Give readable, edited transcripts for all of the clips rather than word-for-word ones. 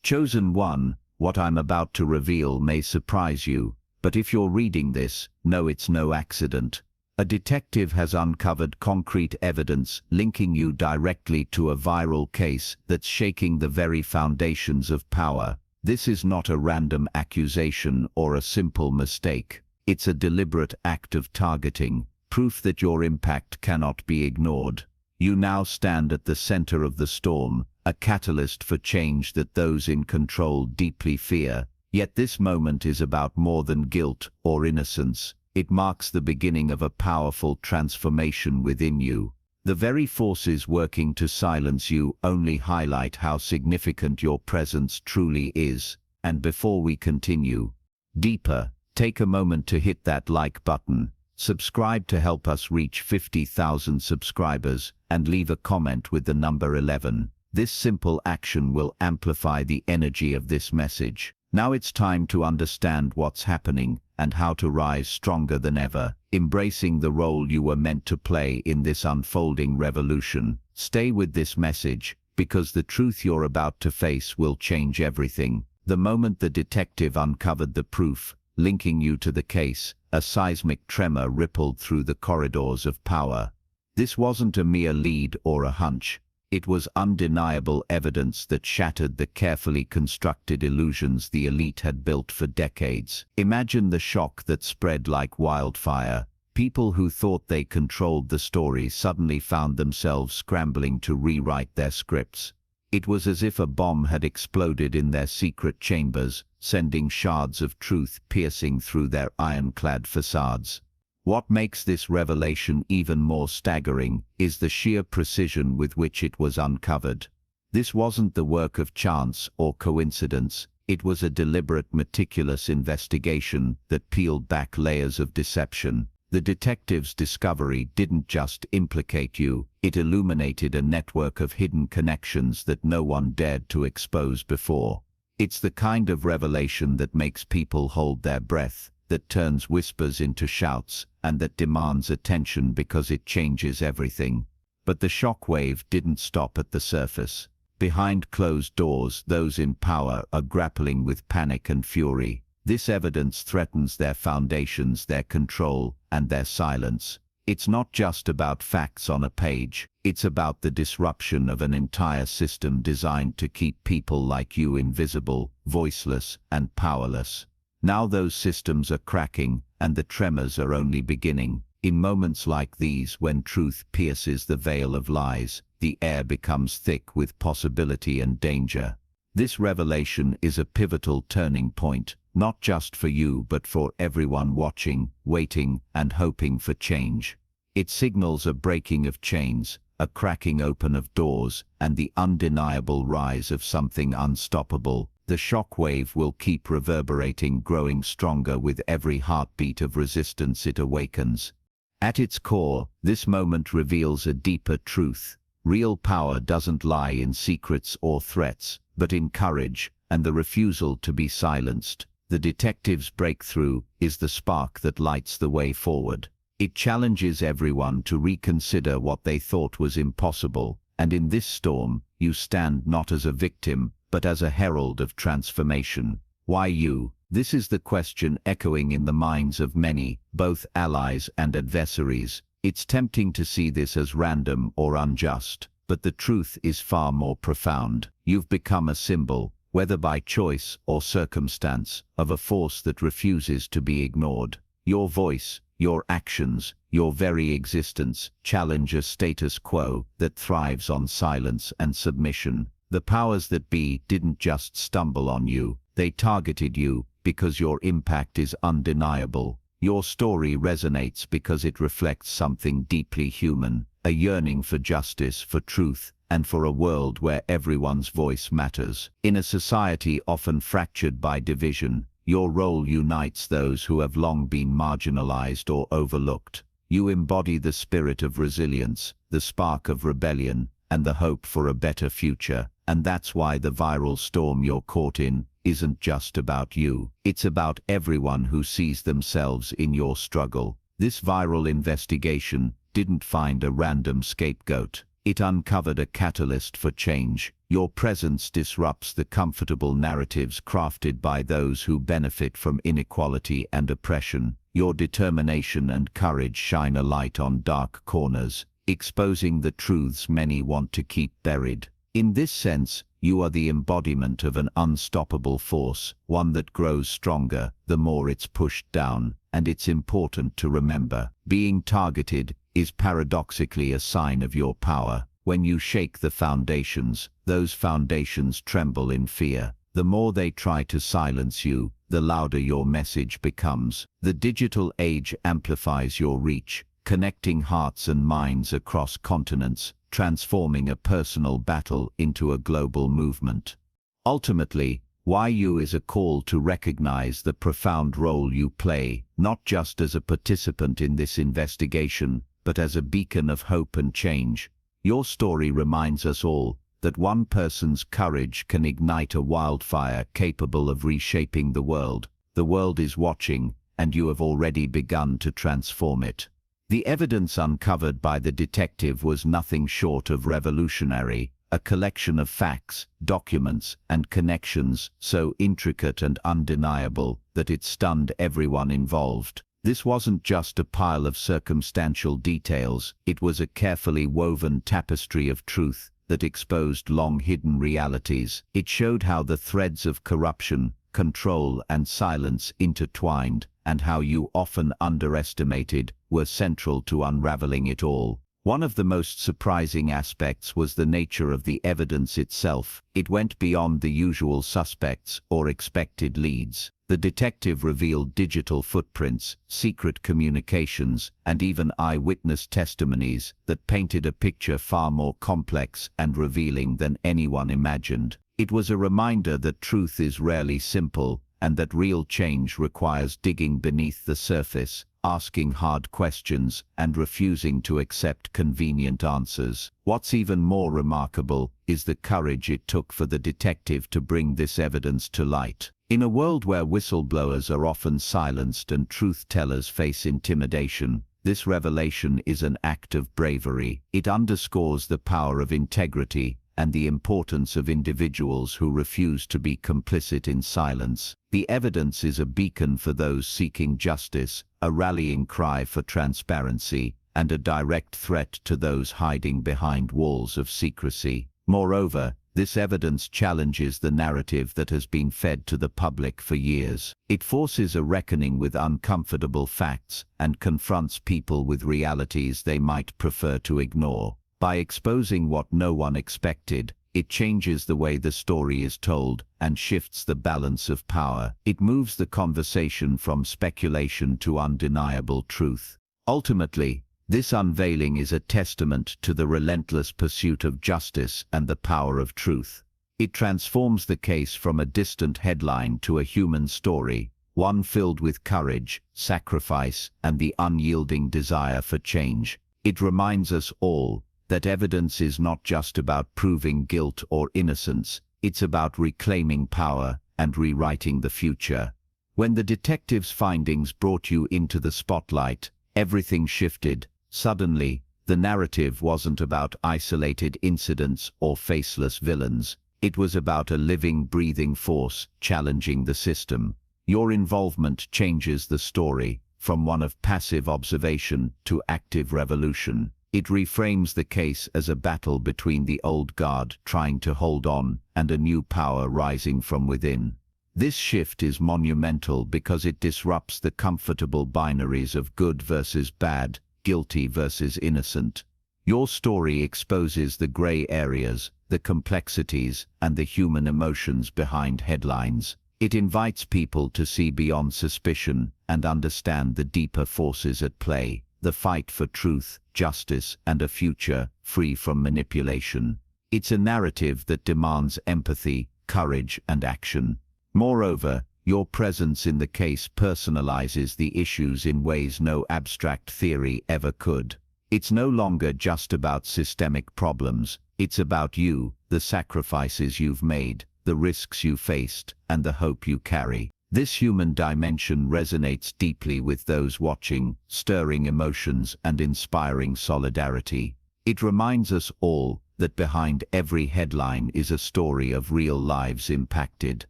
Chosen one, what I'm about to reveal may surprise you, but if you're reading this, know it's no accident. A detective has uncovered concrete evidence linking you directly to a viral case that's shaking the very foundations of power. This is not a random accusation or a simple mistake. It's a deliberate act of targeting, proof that your impact cannot be ignored. You now stand at the center of the storm, a catalyst for change that those in control deeply fear. Yet this moment is about more than guilt or innocence. It marks the beginning of a powerful transformation within you. The very forces working to silence you only highlight how significant your presence truly is. And before we continue deeper, take a moment to hit that like button, subscribe to help us reach 50,000 subscribers, and leave a comment with the number 11. This simple action will amplify the energy of this message. Now it's time to understand what's happening and how to rise stronger than ever, embracing the role you were meant to play in this unfolding revolution. Stay with this message, because the truth you're about to face will change everything. The moment the detective uncovered the proof linking you to the case, a seismic tremor rippled through the corridors of power. This wasn't a mere lead or a hunch. It was undeniable evidence that shattered the carefully constructed illusions the elite had built for decades. Imagine the shock that spread like wildfire. People who thought they controlled the story suddenly found themselves scrambling to rewrite their scripts. It was as if a bomb had exploded in their secret chambers, sending shards of truth piercing through their ironclad facades. What makes this revelation even more staggering is the sheer precision with which it was uncovered. This wasn't the work of chance or coincidence. It was a deliberate, meticulous investigation that peeled back layers of deception. The detective's discovery didn't just implicate you, it illuminated a network of hidden connections that no one dared to expose before. It's the kind of revelation that makes people hold their breath, that turns whispers into shouts, and that demands attention because it changes everything. But the shockwave didn't stop at the surface. Behind closed doors, those in power are grappling with panic and fury. This evidence threatens their foundations, their control, and their silence. It's not just about facts on a page. It's about the disruption of an entire system designed to keep people like you invisible, voiceless, and powerless. Now those systems are cracking, and the tremors are only beginning. In moments like these, when truth pierces the veil of lies, the air becomes thick with possibility and danger. This revelation is a pivotal turning point, not just for you but for everyone watching, waiting, and hoping for change. It signals a breaking of chains, a cracking open of doors, and the undeniable rise of something unstoppable. The shockwave will keep reverberating, growing stronger with every heartbeat of resistance it awakens. At its core, this moment reveals a deeper truth. Real power doesn't lie in secrets or threats, but in courage and the refusal to be silenced. The detective's breakthrough is the spark that lights the way forward. It challenges everyone to reconsider what they thought was impossible, and in this storm, you stand not as a victim, but as a herald of transformation. Why you? This is the question echoing in the minds of many, both allies and adversaries. It's tempting to see this as random or unjust, but the truth is far more profound. You've become a symbol, whether by choice or circumstance, of a force that refuses to be ignored. Your voice, your actions, your very existence challenge a status quo that thrives on silence and submission. The powers that be didn't just stumble on you, they targeted you because your impact is undeniable. Your story resonates because it reflects something deeply human, a yearning for justice, for truth, and for a world where everyone's voice matters. In a society often fractured by division, your role unites those who have long been marginalized or overlooked. You embody the spirit of resilience, the spark of rebellion, and the hope for a better future. And that's why the viral storm you're caught in isn't just about you. It's about everyone who sees themselves in your struggle. This viral investigation didn't find a random scapegoat. It uncovered a catalyst for change. Your presence disrupts the comfortable narratives crafted by those who benefit from inequality and oppression. Your determination and courage shine a light on dark corners, exposing the truths many want to keep buried. In this sense, you are the embodiment of an unstoppable force, one that grows stronger the more it's pushed down, and it's important to remember. Being targeted is paradoxically a sign of your power. When you shake the foundations, those foundations tremble in fear. The more they try to silence you, the louder your message becomes. The digital age amplifies your reach, connecting hearts and minds across continents, transforming a personal battle into a global movement. Ultimately, YU is a call to recognize the profound role you play, not just as a participant in this investigation, but as a beacon of hope and change. Your story reminds us all that one person's courage can ignite a wildfire capable of reshaping the world. The world is watching, and you have already begun to transform it. The evidence uncovered by the detective was nothing short of revolutionary, a collection of facts, documents, and connections so intricate and undeniable that it stunned everyone involved. This wasn't just a pile of circumstantial details, it was a carefully woven tapestry of truth that exposed long-hidden realities. It showed how the threads of corruption, control, and silence intertwined, and how you, often underestimated, were central to unraveling it all. One of the most surprising aspects was the nature of the evidence itself. It went beyond the usual suspects or expected leads. The detective revealed digital footprints, secret communications, and even eyewitness testimonies that painted a picture far more complex and revealing than anyone imagined. It was a reminder that truth is rarely simple, and that real change requires digging beneath the surface, asking hard questions, and refusing to accept convenient answers. What's even more remarkable is the courage it took for the detective to bring this evidence to light. In a world where whistleblowers are often silenced and truth-tellers face intimidation, this revelation is an act of bravery. It underscores the power of integrity and the importance of individuals who refuse to be complicit in silence. The evidence is a beacon for those seeking justice, a rallying cry for transparency, and a direct threat to those hiding behind walls of secrecy. Moreover, this evidence challenges the narrative that has been fed to the public for years. It forces a reckoning with uncomfortable facts and confronts people with realities they might prefer to ignore. By exposing what no one expected, it changes the way the story is told and shifts the balance of power. It moves the conversation from speculation to undeniable truth. Ultimately, this unveiling is a testament to the relentless pursuit of justice and the power of truth. It transforms the case from a distant headline to a human story, one filled with courage, sacrifice, and the unyielding desire for change. It reminds us all that evidence is not just about proving guilt or innocence, it's about reclaiming power and rewriting the future. When the detective's findings brought you into the spotlight, everything shifted. Suddenly, the narrative wasn't about isolated incidents or faceless villains. It was about a living, breathing force challenging the system. Your involvement changes the story, from one of passive observation to active revolution. It reframes the case as a battle between the old guard trying to hold on and a new power rising from within. This shift is monumental because it disrupts the comfortable binaries of good versus bad, guilty versus innocent. Your story exposes the gray areas, the complexities, and the human emotions behind headlines. It invites people to see beyond suspicion and understand the deeper forces at play. The fight for truth, justice, and a future free from manipulation. It's a narrative that demands empathy, courage, and action. Moreover, your presence in the case personalizes the issues in ways no abstract theory ever could. It's no longer just about systemic problems, it's about you, the sacrifices you've made, the risks you faced, and the hope you carry. This human dimension resonates deeply with those watching, stirring emotions and inspiring solidarity. It reminds us all that behind every headline is a story of real lives impacted.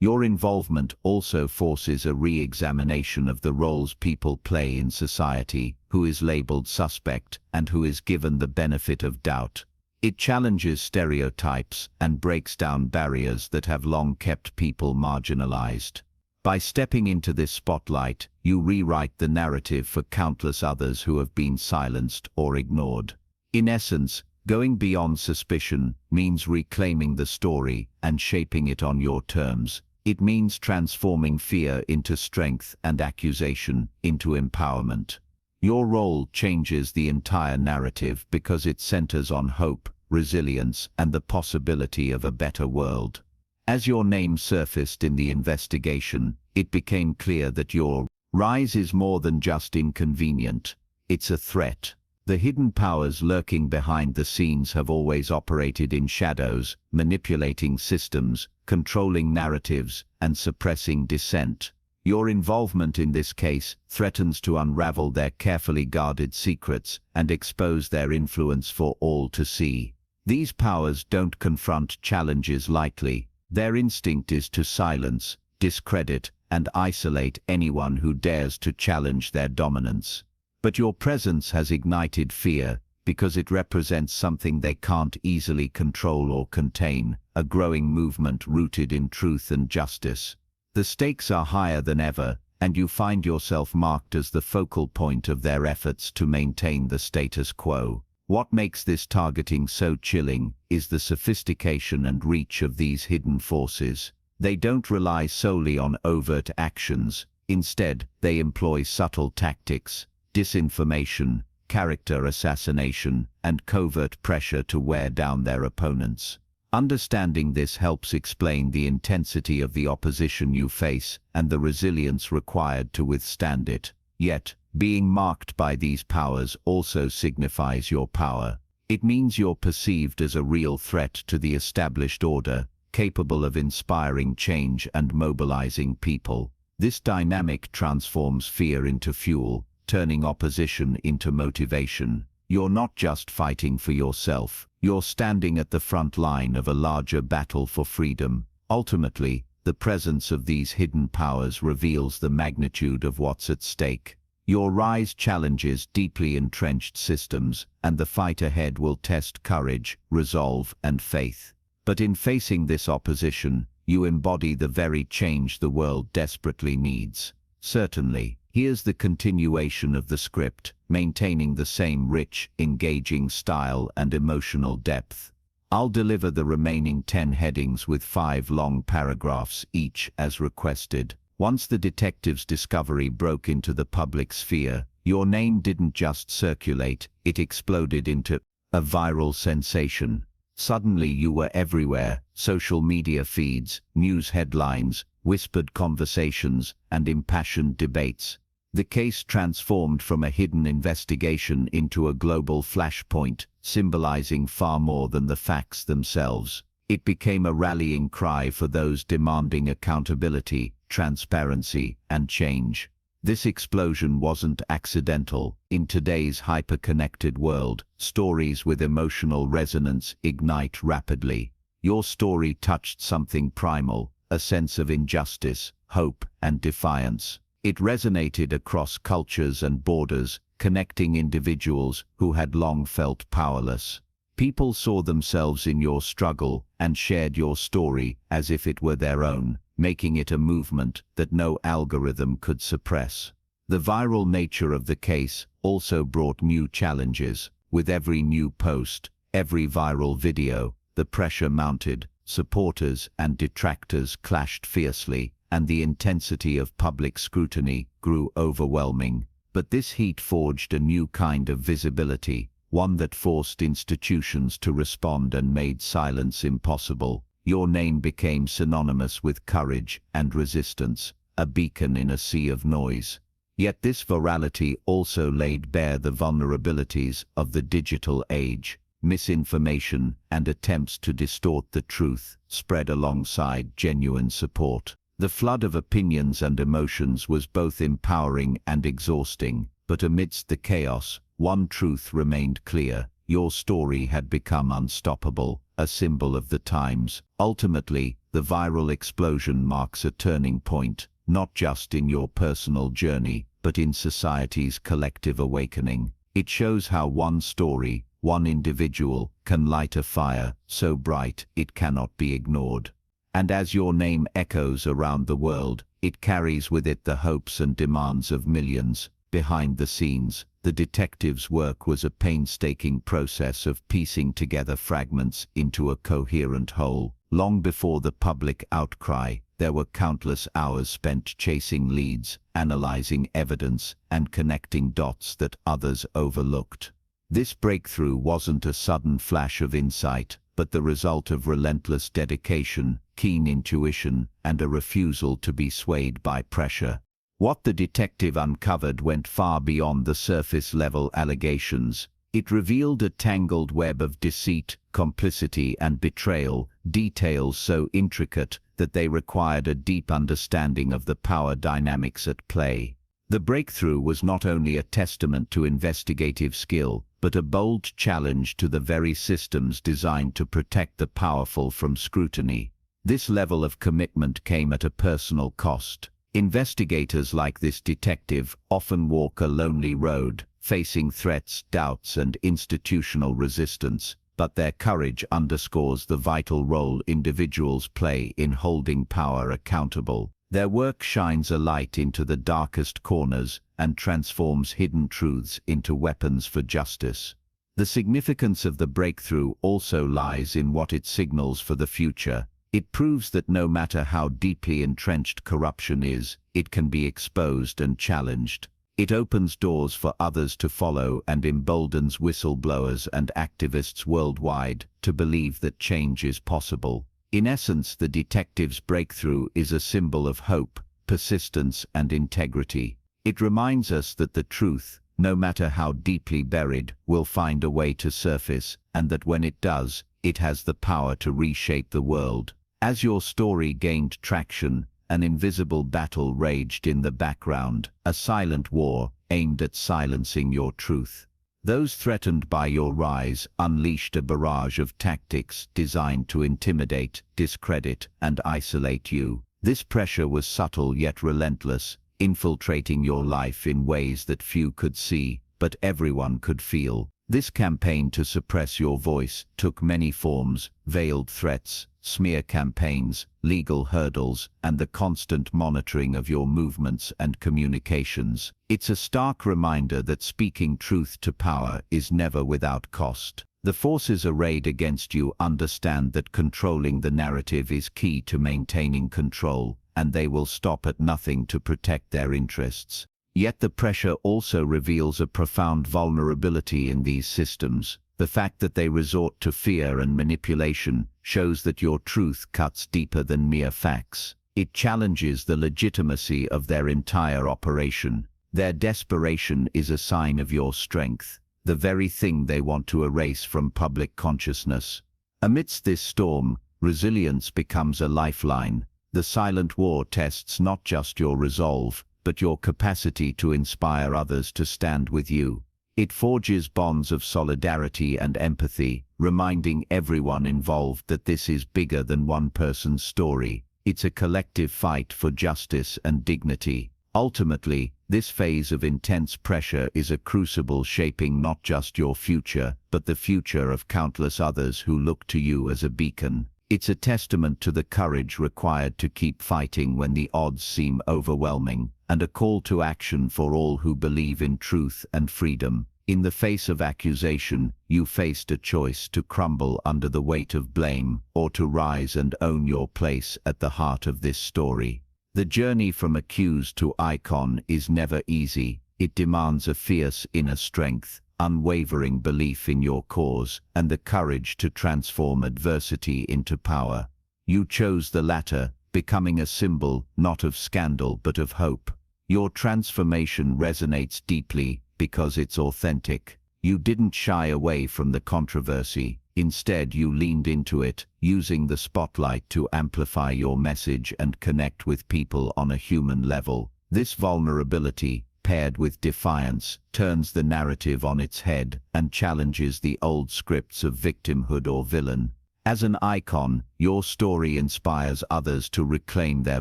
Your involvement also forces a re-examination of the roles people play in society, who is labeled suspect and who is given the benefit of doubt. It challenges stereotypes and breaks down barriers that have long kept people marginalized. By stepping into this spotlight, you rewrite the narrative for countless others who have been silenced or ignored. In essence, going beyond suspicion means reclaiming the story and shaping it on your terms. It means transforming fear into strength and accusation into empowerment. Your role changes the entire narrative because it centers on hope, resilience, and the possibility of a better world. As your name surfaced in the investigation, it became clear that your rise is more than just inconvenient. It's a threat. The hidden powers lurking behind the scenes have always operated in shadows, manipulating systems, controlling narratives, and suppressing dissent. Your involvement in this case threatens to unravel their carefully guarded secrets and expose their influence for all to see. These powers don't confront challenges lightly. Their instinct is to silence, discredit, and isolate anyone who dares to challenge their dominance. But your presence has ignited fear because it represents something they can't easily control or contain, a growing movement rooted in truth and justice. The stakes are higher than ever, and you find yourself marked as the focal point of their efforts to maintain the status quo. What makes this targeting so chilling is the sophistication and reach of these hidden forces. They don't rely solely on overt actions. Instead, they employ subtle tactics, disinformation, character assassination, and covert pressure to wear down their opponents. Understanding this helps explain the intensity of the opposition you face and the resilience required to withstand it. Yet, being marked by these powers also signifies your power. It means you're perceived as a real threat to the established order, capable of inspiring change and mobilizing people. This dynamic transforms fear into fuel, turning opposition into motivation. You're not just fighting for yourself, you're standing at the front line of a larger battle for freedom. Ultimately, the presence of these hidden powers reveals the magnitude of what's at stake. Your rise challenges deeply entrenched systems, and the fight ahead will test courage, resolve, and faith. But in facing this opposition, you embody the very change the world desperately needs. Certainly, here's the continuation of the script, maintaining the same rich, engaging style and emotional depth. I'll deliver the remaining 10 headings with 5 long paragraphs each as requested. Once the detective's discovery broke into the public sphere, your name didn't just circulate, it exploded into a viral sensation. Suddenly you were everywhere: social media feeds, news headlines, whispered conversations, and impassioned debates. The case transformed from a hidden investigation into a global flashpoint, symbolizing far more than the facts themselves. It became a rallying cry for those demanding accountability, transparency, and change. This explosion wasn't accidental. In today's hyper-connected world, stories with emotional resonance ignite rapidly. Your story touched something primal, a sense of injustice, hope, and defiance. It resonated across cultures and borders, connecting individuals who had long felt powerless. People saw themselves in your struggle and shared your story as if it were their own, making it a movement that no algorithm could suppress. The viral nature of the case also brought new challenges. With every new post, every viral video, the pressure mounted, supporters and detractors clashed fiercely, and the intensity of public scrutiny grew overwhelming. But this heat forged a new kind of visibility, one that forced institutions to respond and made silence impossible. Your name became synonymous with courage and resistance, a beacon in a sea of noise. Yet this virality also laid bare the vulnerabilities of the digital age. Misinformation and attempts to distort the truth spread alongside genuine support. The flood of opinions and emotions was both empowering and exhausting, but amidst the chaos, one truth remained clear: your story had become unstoppable, a symbol of the times. Ultimately, the viral explosion marks a turning point, not just in your personal journey, but in society's collective awakening. It shows how one story, one individual, can light a fire so bright it cannot be ignored. And as your name echoes around the world, it carries with it the hopes and demands of millions. Behind the scenes, the detective's work was a painstaking process of piecing together fragments into a coherent whole. Long before the public outcry, there were countless hours spent chasing leads, analyzing evidence, and connecting dots that others overlooked. This breakthrough wasn't a sudden flash of insight, but the result of relentless dedication, keen intuition, and a refusal to be swayed by pressure. What the detective uncovered went far beyond the surface-level allegations. It revealed a tangled web of deceit, complicity, and betrayal, details so intricate that they required a deep understanding of the power dynamics at play. The breakthrough was not only a testament to investigative skill, but a bold challenge to the very systems designed to protect the powerful from scrutiny. This level of commitment came at a personal cost. Investigators like this detective often walk a lonely road, facing threats, doubts, and institutional resistance, but their courage underscores the vital role individuals play in holding power accountable. Their work shines a light into the darkest corners and transforms hidden truths into weapons for justice. The significance of the breakthrough also lies in what it signals for the future. It proves that no matter how deeply entrenched corruption is, it can be exposed and challenged. It opens doors for others to follow and emboldens whistleblowers and activists worldwide to believe that change is possible. In essence, the detective's breakthrough is a symbol of hope, persistence, and integrity. It reminds us that the truth, no matter how deeply buried, will find a way to surface, and that when it does, it has the power to reshape the world. As your story gained traction, an invisible battle raged in the background, a silent war aimed at silencing your truth. Those threatened by your rise unleashed a barrage of tactics designed to intimidate, discredit, and isolate you. This pressure was subtle yet relentless, infiltrating your life in ways that few could see, but everyone could feel. This campaign to suppress your voice took many forms: veiled threats, smear campaigns, legal hurdles, and the constant monitoring of your movements and communications. It's a stark reminder that speaking truth to power is never without cost. The forces arrayed against you understand that controlling the narrative is key to maintaining control, and they will stop at nothing to protect their interests. Yet the pressure also reveals a profound vulnerability in these systems. The fact that they resort to fear and manipulation shows that your truth cuts deeper than mere facts. It challenges the legitimacy of their entire operation. Their desperation is a sign of your strength, the very thing they want to erase from public consciousness. Amidst this storm, resilience becomes a lifeline. The silent war tests not just your resolve, but your capacity to inspire others to stand with you. It forges bonds of solidarity and empathy, reminding everyone involved that this is bigger than one person's story. It's a collective fight for justice and dignity. Ultimately, this phase of intense pressure is a crucible shaping not just your future, but the future of countless others who look to you as a beacon. It's a testament to the courage required to keep fighting when the odds seem overwhelming, and a call to action for all who believe in truth and freedom. In the face of accusation, you faced a choice: to crumble under the weight of blame, or to rise and own your place at the heart of this story. The journey from accused to icon is never easy. It demands a fierce inner strength, unwavering belief in your cause, and the courage to transform adversity into power. You chose the latter, becoming a symbol not of scandal but of hope. Your transformation resonates deeply because it's authentic. You didn't shy away from the controversy. Instead, you leaned into it, using the spotlight to amplify your message and connect with people on a human level. This vulnerability, paired with defiance, turns the narrative on its head and challenges the old scripts of victimhood or villain. As an icon, your story inspires others to reclaim their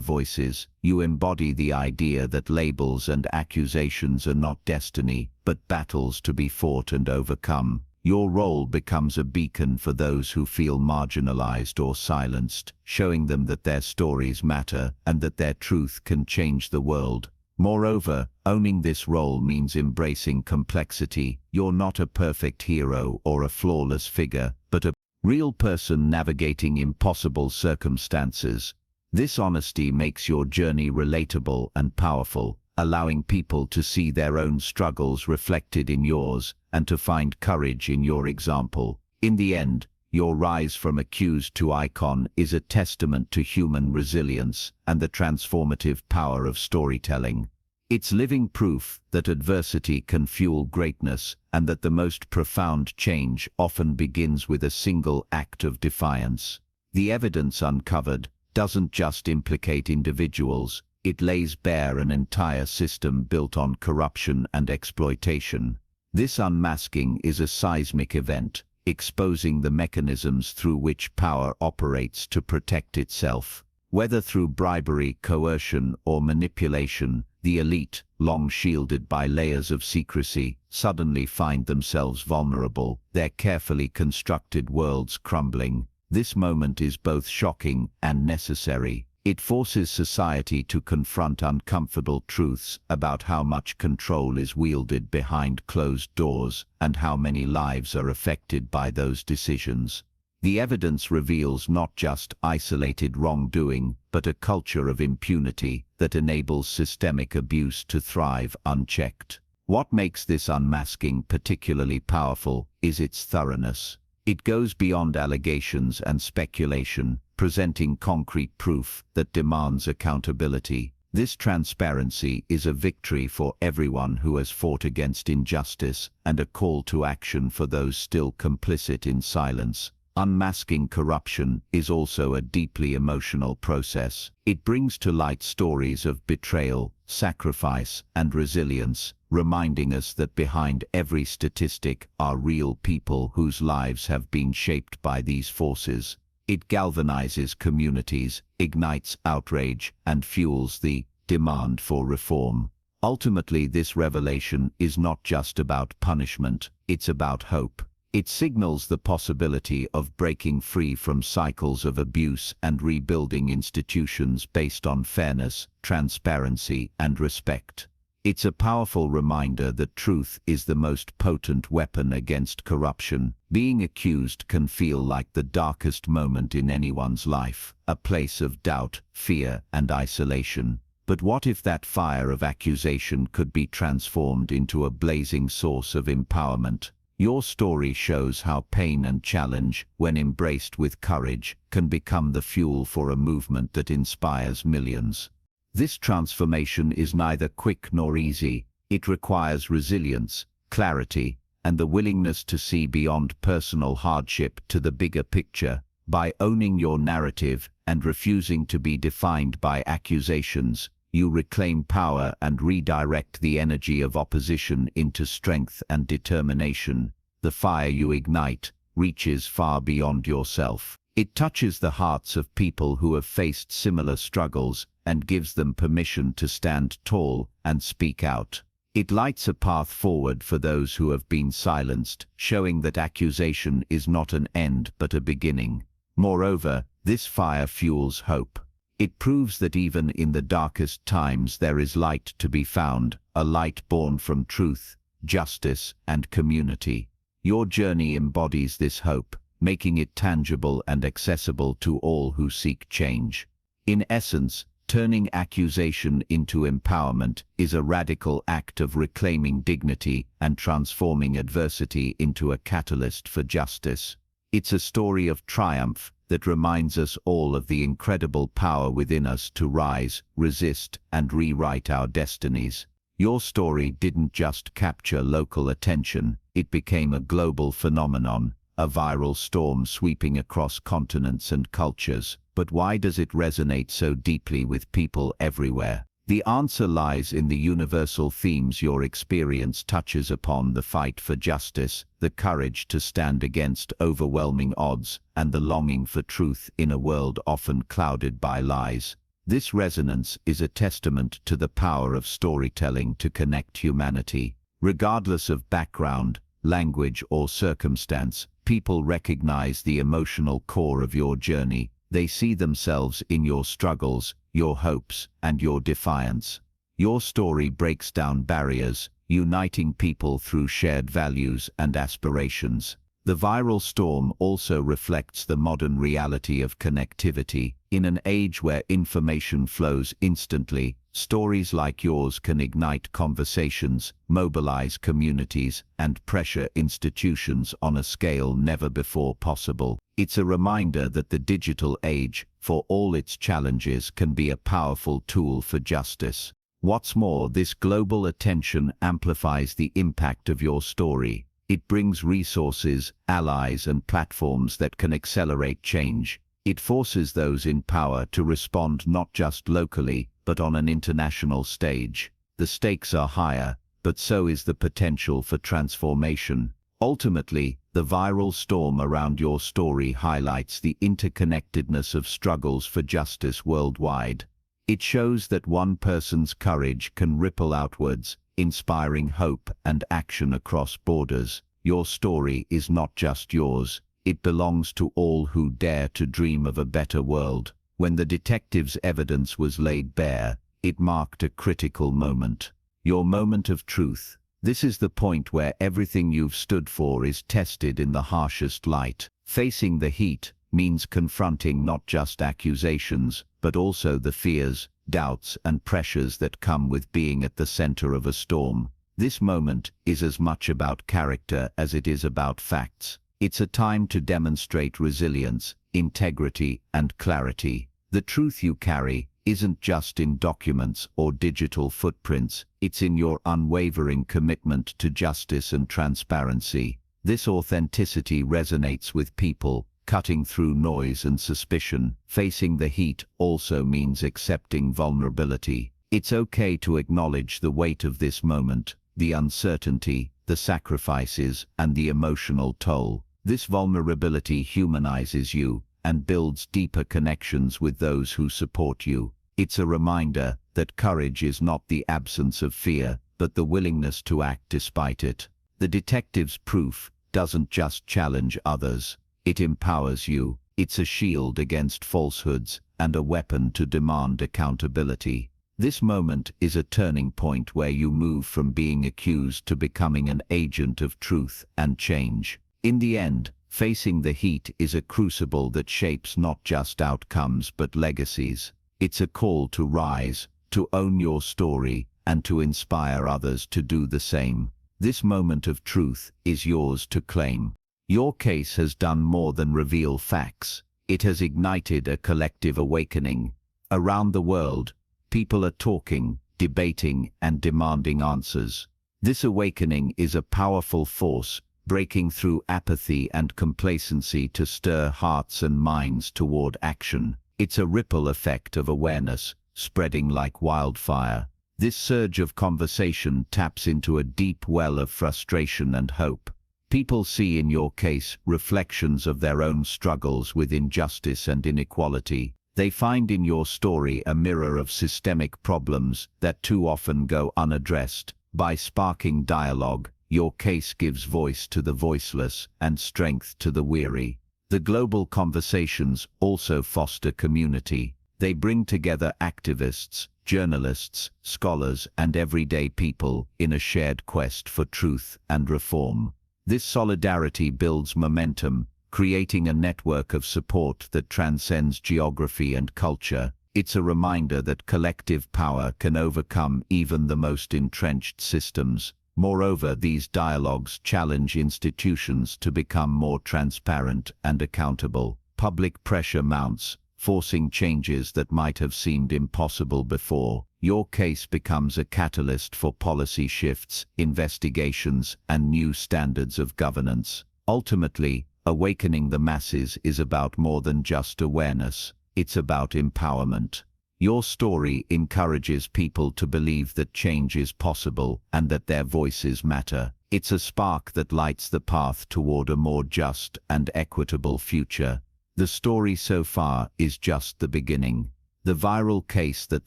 voices. You embody the idea that labels and accusations are not destiny, but battles to be fought and overcome. Your role becomes a beacon for those who feel marginalized or silenced, showing them that their stories matter and that their truth can change the world. Moreover, owning this role means embracing complexity. You're not a perfect hero or a flawless figure, but a real person navigating impossible circumstances. This honesty makes your journey relatable and powerful, allowing people to see their own struggles reflected in yours and to find courage in your example. In the end, your rise from accused to icon is a testament to human resilience and the transformative power of storytelling. It's living proof that adversity can fuel greatness and that the most profound change often begins with a single act of defiance. The evidence uncovered doesn't just implicate individuals, it lays bare an entire system built on corruption and exploitation. This unmasking is a seismic event, exposing the mechanisms through which power operates to protect itself. Whether through bribery, coercion, or manipulation, the elite, long shielded by layers of secrecy, suddenly find themselves vulnerable, their carefully constructed worlds crumbling. This moment is both shocking and necessary. It forces society to confront uncomfortable truths about how much control is wielded behind closed doors and how many lives are affected by those decisions. The evidence reveals not just isolated wrongdoing, but a culture of impunity that enables systemic abuse to thrive unchecked. What makes this unmasking particularly powerful is its thoroughness. It goes beyond allegations and speculation, presenting concrete proof that demands accountability. This transparency is a victory for everyone who has fought against injustice and a call to action for those still complicit in silence. Unmasking corruption is also a deeply emotional process. It brings to light stories of betrayal, sacrifice, and resilience, reminding us that behind every statistic are real people whose lives have been shaped by these forces. It galvanizes communities, ignites outrage, and fuels the demand for reform. Ultimately, this revelation is not just about punishment, it's about hope. It signals the possibility of breaking free from cycles of abuse and rebuilding institutions based on fairness, transparency, and respect. It's a powerful reminder that truth is the most potent weapon against corruption. Being accused can feel like the darkest moment in anyone's life, a place of doubt, fear, and isolation. But what if that fire of accusation could be transformed into a blazing source of empowerment? Your story shows how pain and challenge, when embraced with courage, can become the fuel for a movement that inspires millions. This transformation is neither quick nor easy. It requires resilience, clarity, and the willingness to see beyond personal hardship to the bigger picture. By owning your narrative and refusing to be defined by accusations, you reclaim power and redirect the energy of opposition into strength and determination. The fire you ignite reaches far beyond yourself. It touches the hearts of people who have faced similar struggles and gives them permission to stand tall and speak out. It lights a path forward for those who have been silenced, showing that accusation is not an end but a beginning. Moreover, this fire fuels hope. It proves that even in the darkest times there is light to be found, a light born from truth, justice, and community. Your journey embodies this hope, making it tangible and accessible to all who seek change. In essence, turning accusation into empowerment is a radical act of reclaiming dignity and transforming adversity into a catalyst for justice. It's a story of triumph that reminds us all of the incredible power within us to rise, resist, and rewrite our destinies. Your story didn't just capture local attention, it became a global phenomenon, a viral storm sweeping across continents and cultures. But why does it resonate so deeply with people everywhere? The answer lies in the universal themes your experience touches upon: the fight for justice, the courage to stand against overwhelming odds, and the longing for truth in a world often clouded by lies. This resonance is a testament to the power of storytelling to connect humanity. Regardless of background, language, or circumstance, people recognize the emotional core of your journey. They see themselves in your struggles, your hopes, and your defiance. Your story breaks down barriers, uniting people through shared values and aspirations. The viral storm also reflects the modern reality of connectivity. In an age where information flows instantly, stories like yours can ignite conversations, mobilize communities, and pressure institutions on a scale never before possible. It's a reminder that the digital age, for all its challenges, can be a powerful tool for justice. What's more, this global attention amplifies the impact of your story. It brings resources, allies, and platforms that can accelerate change. It forces those in power to respond not just locally, but on an international stage. The stakes are higher, but so is the potential for transformation. Ultimately, the viral storm around your story highlights the interconnectedness of struggles for justice worldwide. It shows that one person's courage can ripple outwards, inspiring hope and action across borders. Your story is not just yours. It belongs to all who dare to dream of a better world. When the detective's evidence was laid bare, it marked a critical moment. Your moment of truth. This is the point where everything you've stood for is tested in the harshest light. Facing the heat means confronting not just accusations, but also the fears, doubts, and pressures that come with being at the center of a storm. This moment is as much about character as it is about facts. It's a time to demonstrate resilience, integrity, and clarity. The truth you carry isn't just in documents or digital footprints, it's in your unwavering commitment to justice and transparency. This authenticity resonates with people, cutting through noise and suspicion. Facing the heat also means accepting vulnerability. It's okay to acknowledge the weight of this moment, the uncertainty, the sacrifices, and the emotional toll. This vulnerability humanizes you and builds deeper connections with those who support you. It's a reminder that courage is not the absence of fear, but the willingness to act despite it. The detective's proof doesn't just challenge others. It empowers you. It's a shield against falsehoods and a weapon to demand accountability. This moment is a turning point where you move from being accused to becoming an agent of truth and change. In the end, facing the heat is a crucible that shapes not just outcomes but legacies. It's a call to rise, to own your story, and to inspire others to do the same. This moment of truth is yours to claim. Your case has done more than reveal facts. It has ignited a collective awakening. Around the world, people are talking, debating, and demanding answers. This awakening is a powerful force, breaking through apathy and complacency to stir hearts and minds toward action. It's a ripple effect of awareness, spreading like wildfire. This surge of conversation taps into a deep well of frustration and hope. People see in your case reflections of their own struggles with injustice and inequality. They find in your story a mirror of systemic problems that too often go unaddressed. By sparking dialogue, your case gives voice to the voiceless and strength to the weary. The global conversations also foster community. They bring together activists, journalists, scholars, and everyday people in a shared quest for truth and reform. This solidarity builds momentum, creating a network of support that transcends geography and culture. It's a reminder that collective power can overcome even the most entrenched systems. Moreover, these dialogues challenge institutions to become more transparent and accountable. Public pressure mounts, forcing changes that might have seemed impossible before. Your case becomes a catalyst for policy shifts, investigations, and new standards of governance. Ultimately, awakening the masses is about more than just awareness. It's about empowerment. Your story encourages people to believe that change is possible and that their voices matter. It's a spark that lights the path toward a more just and equitable future. The story so far is just the beginning. The viral case that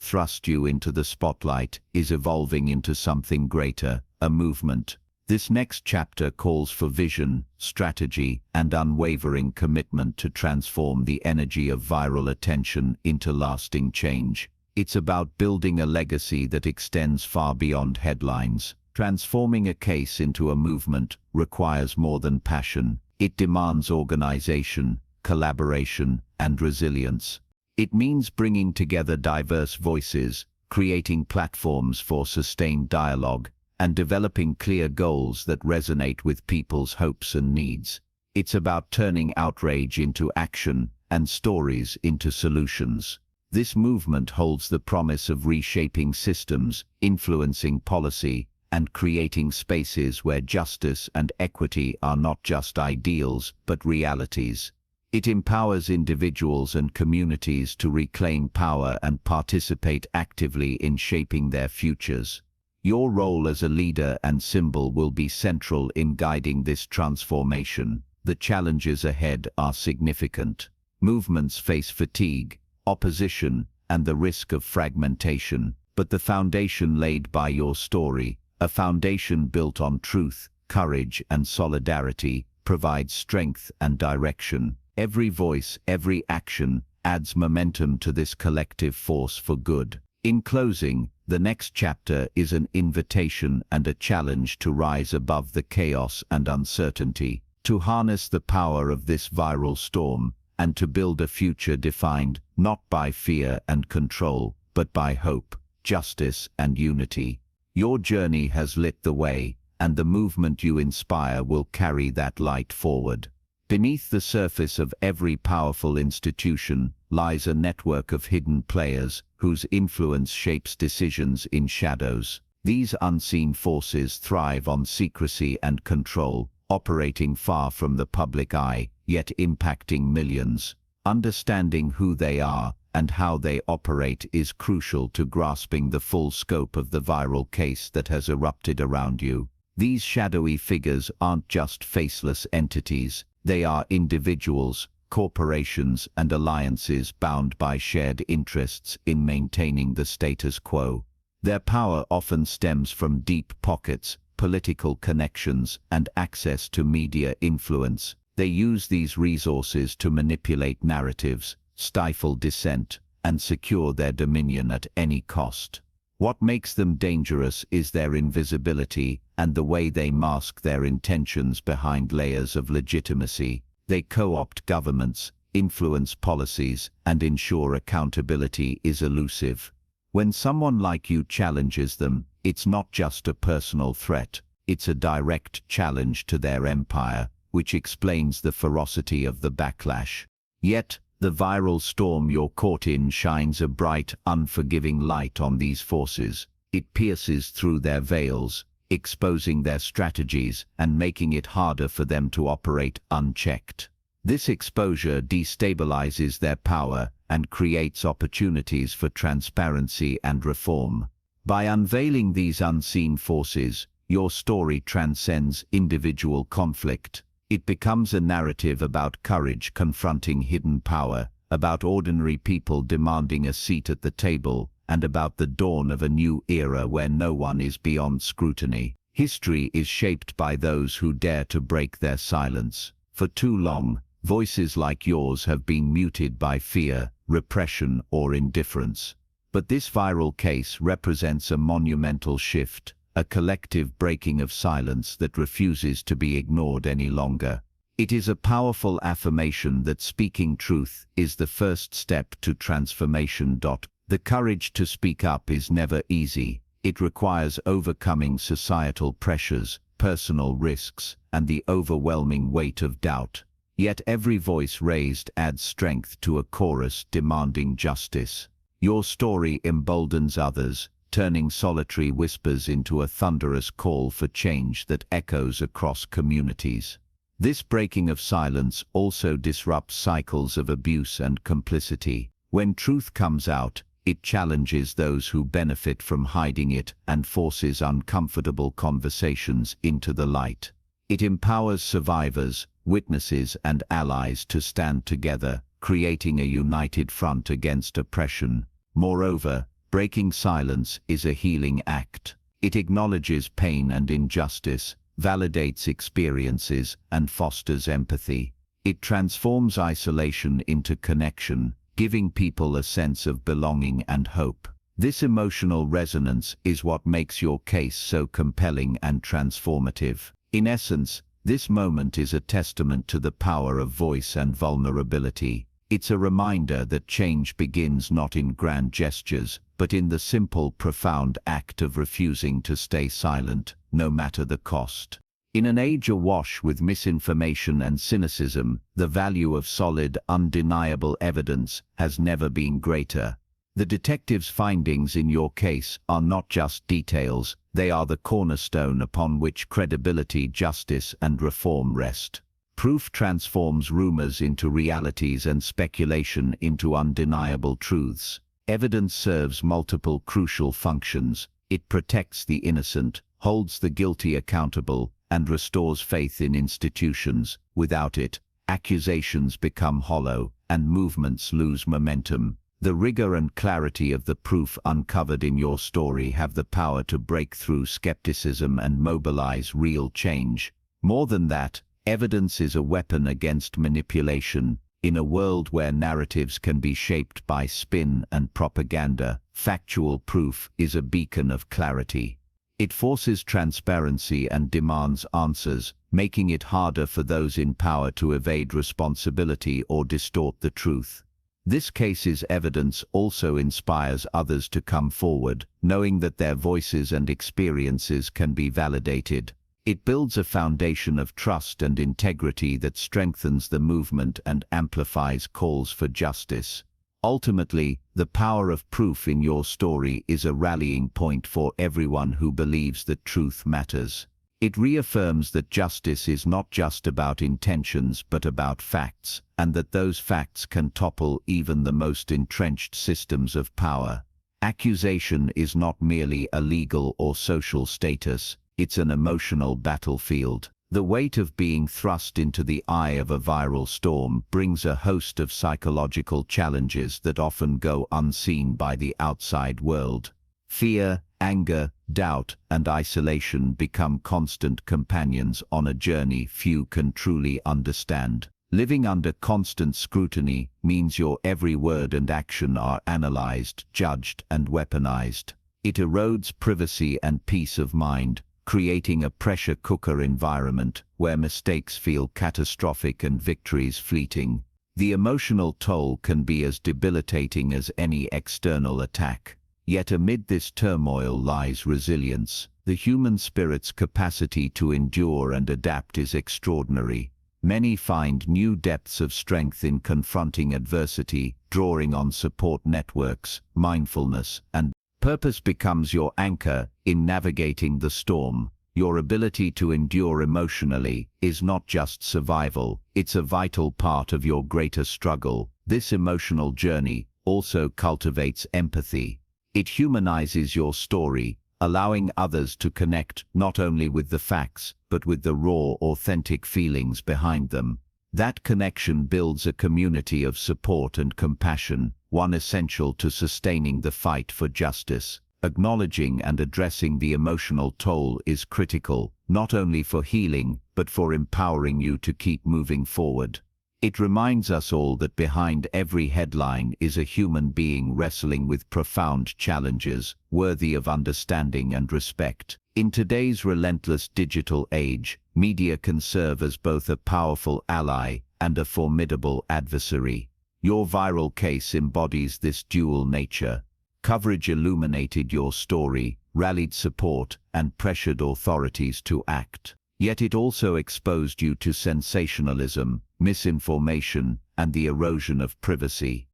thrust you into the spotlight is evolving into something greater, a movement. This next chapter calls for vision, strategy, and unwavering commitment to transform the energy of viral attention into lasting change. It's about building a legacy that extends far beyond headlines. Transforming a case into a movement requires more than passion. It demands organization, collaboration, and resilience. It means bringing together diverse voices, creating platforms for sustained dialogue, and developing clear goals that resonate with people's hopes and needs. It's about turning outrage into action and stories into solutions. This movement holds the promise of reshaping systems, influencing policy, and creating spaces where justice and equity are not just ideals, but realities. It empowers individuals and communities to reclaim power and participate actively in shaping their futures. Your role as a leader and symbol will be central in guiding this transformation. The challenges ahead are significant. Movements face fatigue, opposition, and the risk of fragmentation, but the foundation laid by your story, a foundation built on truth, courage, and solidarity, provides strength and direction. Every voice, every action, adds momentum to this collective force for good. In closing, the next chapter is an invitation and a challenge to rise above the chaos and uncertainty, to harness the power of this viral storm, and to build a future defined not by fear and control, but by hope, justice, and unity. Your journey has lit the way, and the movement you inspire will carry that light forward. Beneath the surface of every powerful institution lies a network of hidden players whose influence shapes decisions in shadows. These unseen forces thrive on secrecy and control, operating far from the public eye, yet impacting millions. Understanding who they are and how they operate is crucial to grasping the full scope of the viral case that has erupted around you. These shadowy figures aren't just faceless entities. They are individuals, corporations, and alliances bound by shared interests in maintaining the status quo. Their power often stems from deep pockets, political connections, and access to media influence. They use these resources to manipulate narratives, stifle dissent, and secure their dominion at any cost. What makes them dangerous is their invisibility and the way they mask their intentions behind layers of legitimacy. They co-opt governments, influence policies, and ensure accountability is elusive. When someone like you challenges them, it's not just a personal threat, it's a direct challenge to their empire, which explains the ferocity of the backlash. Yet, the viral storm you're caught in shines a bright, unforgiving light on these forces. It pierces through their veils, exposing their strategies and making it harder for them to operate unchecked. This exposure destabilizes their power and creates opportunities for transparency and reform. By unveiling these unseen forces, your story transcends individual conflict. It becomes a narrative about courage confronting hidden power, about ordinary people demanding a seat at the table, and about the dawn of a new era where no one is beyond scrutiny. History is shaped by those who dare to break their silence. For too long, voices like yours have been muted by fear, repression, or indifference. But this viral case represents a monumental shift, a collective breaking of silence that refuses to be ignored any longer. It is a powerful affirmation that speaking truth is the first step to transformation. The courage to speak up is never easy. It requires overcoming societal pressures, personal risks, and the overwhelming weight of doubt. Yet every voice raised adds strength to a chorus demanding justice. Your story emboldens others, turning solitary whispers into a thunderous call for change that echoes across communities. This breaking of silence also disrupts cycles of abuse and complicity. When truth comes out, It challenges those who benefit from hiding it and forces uncomfortable conversations into the light. It empowers survivors, witnesses, and allies to stand together, creating a united front against oppression. Moreover, breaking silence is a healing act. It acknowledges pain and injustice, validates experiences, and fosters empathy. It transforms isolation into connection, giving people a sense of belonging and hope. This emotional resonance is what makes your case so compelling and transformative. In essence, this moment is a testament to the power of voice and vulnerability. It's a reminder that change begins not in grand gestures, but in the simple, profound act of refusing to stay silent, no matter the cost. In an age awash with misinformation and cynicism, the value of solid, undeniable evidence has never been greater. The detective's findings in your case are not just details, they are the cornerstone upon which credibility, justice, and reform rest. Proof transforms rumors into realities and speculation into undeniable truths. Evidence serves multiple crucial functions. It protects the innocent, holds the guilty accountable, and restores faith in institutions. Without it, accusations become hollow, and movements lose momentum. The rigor and clarity of the proof uncovered in your story have the power to break through skepticism and mobilize real change. More than that, evidence is a weapon against manipulation. In a world where narratives can be shaped by spin and propaganda, factual proof is a beacon of clarity. It forces transparency and demands answers, making it harder for those in power to evade responsibility or distort the truth. This case's evidence also inspires others to come forward, knowing that their voices and experiences can be validated. It builds a foundation of trust and integrity that strengthens the movement and amplifies calls for justice. Ultimately, the power of proof in your story is a rallying point for everyone who believes that truth matters. It reaffirms that justice is not just about intentions but about facts, and that those facts can topple even the most entrenched systems of power. Accusation is not merely a legal or social status, it's an emotional battlefield. The weight of being thrust into the eye of a viral storm brings a host of psychological challenges that often go unseen by the outside world. Fear, anger, doubt, and isolation become constant companions on a journey few can truly understand. Living under constant scrutiny means your every word and action are analyzed, judged, and weaponized. It erodes privacy and peace of mind, creating a pressure cooker environment where mistakes feel catastrophic and victories fleeting. The emotional toll can be as debilitating as any external attack. Yet amid this turmoil lies resilience. The human spirit's capacity to endure and adapt is extraordinary. Many find new depths of strength in confronting adversity, drawing on support networks, mindfulness, and purpose becomes your anchor in navigating the storm. Your ability to endure emotionally is not just survival, it's a vital part of your greater struggle. This emotional journey also cultivates empathy. It humanizes your story, allowing others to connect not only with the facts, but with the raw, authentic feelings behind them. That connection builds a community of support and compassion, one essential to sustaining the fight for justice. Acknowledging and addressing the emotional toll is critical, not only for healing, but for empowering you to keep moving forward. It reminds us all that behind every headline is a human being wrestling with profound challenges, worthy of understanding and respect. In today's relentless digital age, media can serve as both a powerful ally and a formidable adversary. Your viral case embodies this dual nature. Coverage illuminated your story, rallied support, and pressured authorities to act. Yet it also exposed you to sensationalism, misinformation, and the erosion of privacy.